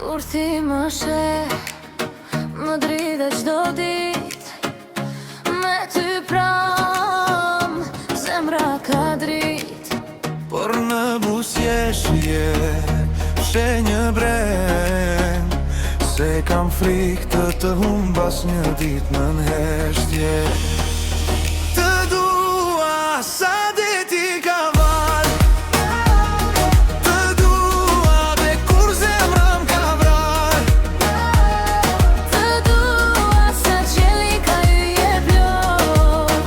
Kur ti më sheh, më dridhe çdo dit. Me ty pram, zemra ka drit. Por në busjeshje, she një brem, se kam frikë të humbas një dit në nështje. Të dua sa deti ka val, të dua dhe kur zemra m'ka vrar. Të dua sa qeli ka hyje plot,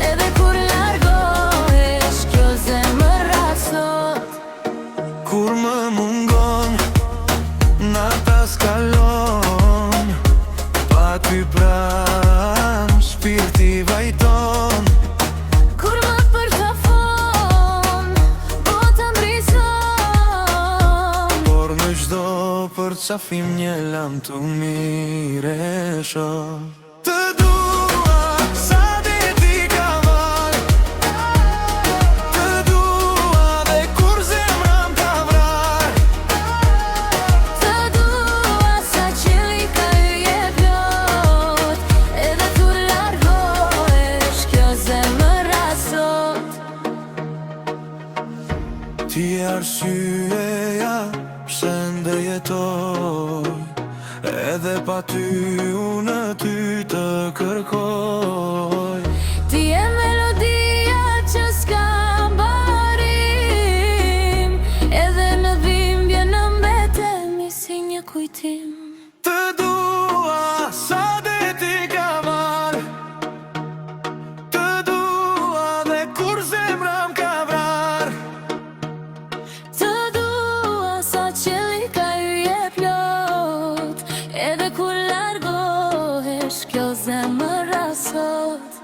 edhe kur largohesh kjo zemra sot. Kur më mungon, nata s'kalon, pa ty pram, shpirti vajton. Kur më përqafon, bota ndrison. Por në çdo përqafim një lam të mire shoh. Të dua sa deti ka val, të dua dhe kur zemra m'ka vrar. Të dua sa qeli ka hyje plot, edhe kur largohesh kjo zemra sot. Ti e arsyeja pse ndë jetoj, edhe pa ty unë ty të kërkoj. Ti e melodia që s'ka barim, edhe në dhimbje në mbetemi si një kujtim. Të dua sa deti ka val, të dua dhe kur zemra m'ka vrar. Të dua sa qeli ka hyje plot, edhe kur largohesh kjo zemra sot.